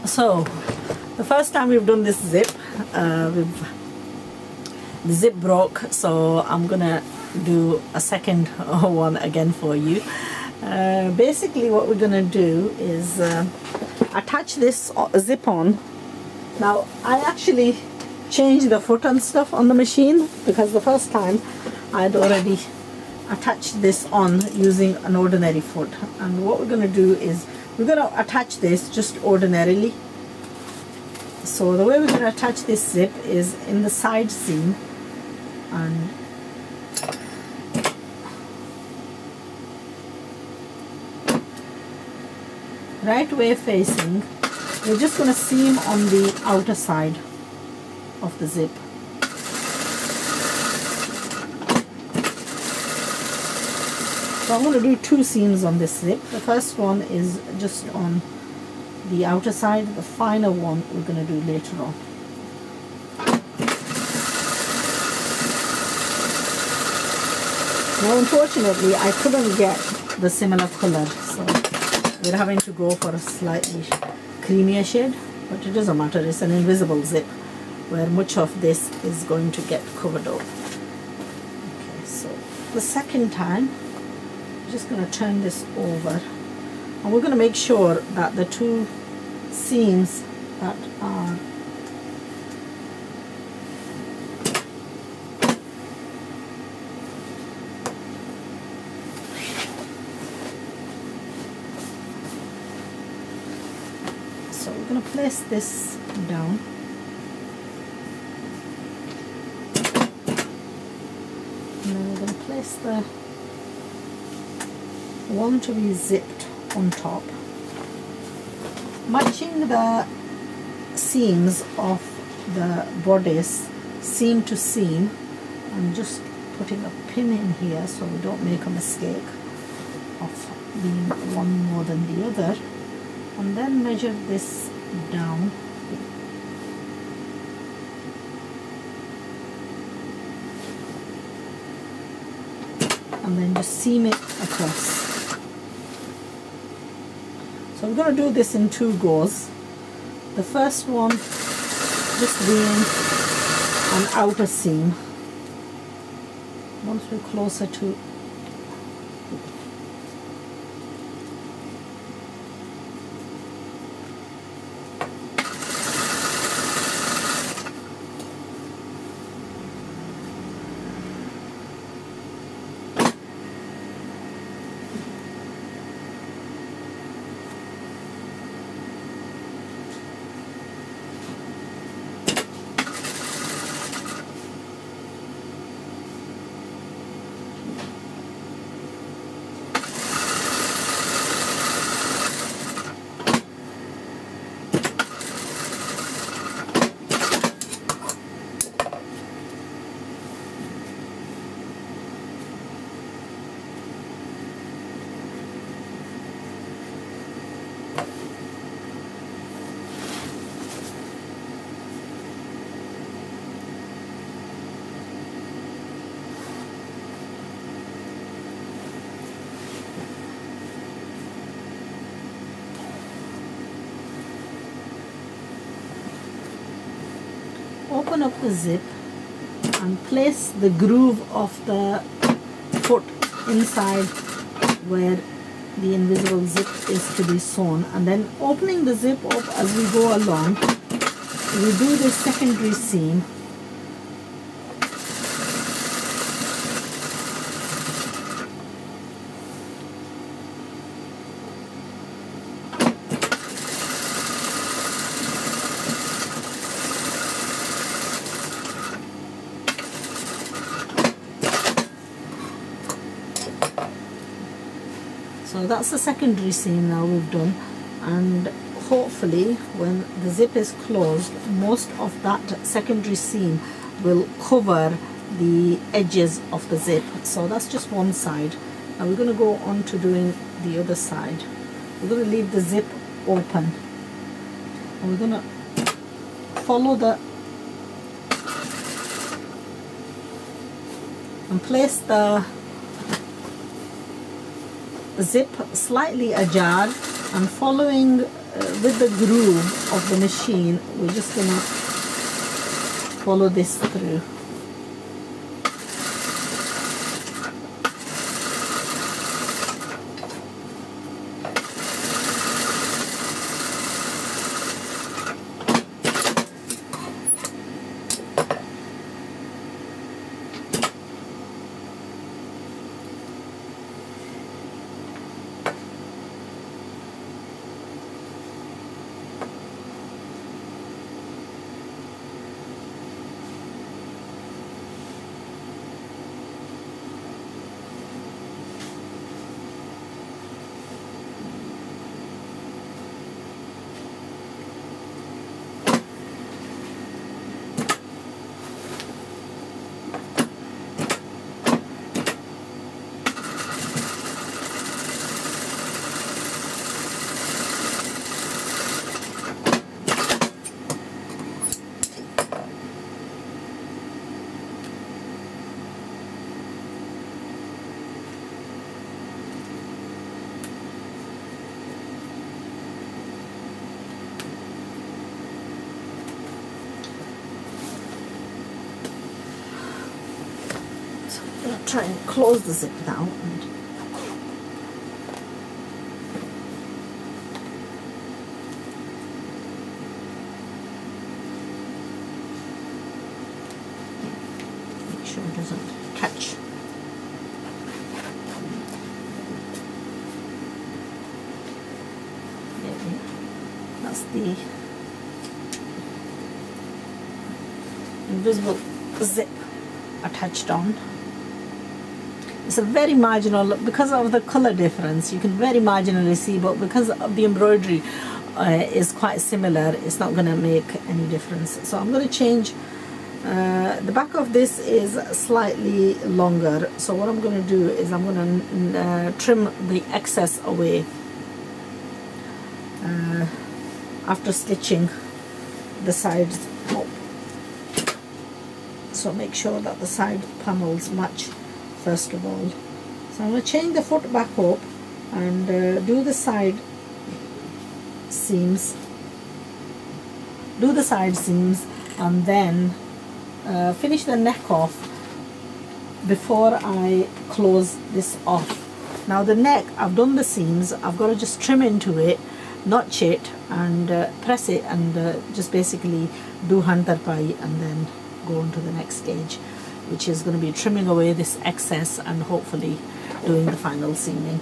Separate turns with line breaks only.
So the first time we've done this zip, the zip broke, so I'm gonna do a second one again for you. Basically what we're gonna do is attach this zip on. Now I actually changed the foot and stuff on the machine because the first time I'd already attached this on using an ordinary foot, and what we're going to do is we're going to attach this just ordinarily. So the way we're going to attach this zip is in the side seam, and right way facing, we're just going to seam on the outer side of the zip. So I'm going to do 2 seams on this zip. The first one is just on the outer side. The final one we're going to do later on. Now unfortunately I couldn't get the similar color, so we're having to go for a slightly creamier shade, but it doesn't matter. It's an invisible zip where much of this is going to get covered up. Okay, so the second time I'm just going to turn this over, and we're going to make sure that the 2 seams that are so we're going to place this down. And then we're going to place the one to be zipped on top, matching the seams of the bodice seam to seam. I'm just putting a pin in here so we don't make a mistake of being one more than the other, and then measure this down. And then just seam it across. So I'm going to do this in 2 goes. The first one just being an outer seam. Once we're closer to open up the zip and place the groove of the foot inside where the invisible zip is to be sewn, and then opening the zip up as we go along, we do the secondary seam. So that's the secondary seam now we've done, and hopefully when the zip is closed, most of that secondary seam will cover the edges of the zip. So that's just one side. Now we're going to go on to doing the other side. We're going to leave the zip open, and we're going to follow the and place the zip slightly ajar, and following with the groove of the machine, we're just gonna follow this through. Try and close the zip now. And make sure it doesn't catch. There we go. That's the invisible zip attached on. It's a very marginal, because of the color difference, you can very marginally see, but because of the embroidery is quite similar, it's not going to make any difference. So I'm going to change, the back of this is slightly longer, so what I'm going to do is I'm going to trim the excess away after stitching the sides up. So make sure that the side panels match first of all. So I'm going to change the foot back up and do the side seams, and then finish the neck off before I close this off. Now the neck, I've done the seams, I've got to just trim into it, notch it and press it, and just basically do hand tarpai and then go on to the next stage, which is going to be trimming away this excess and hopefully doing the final seaming.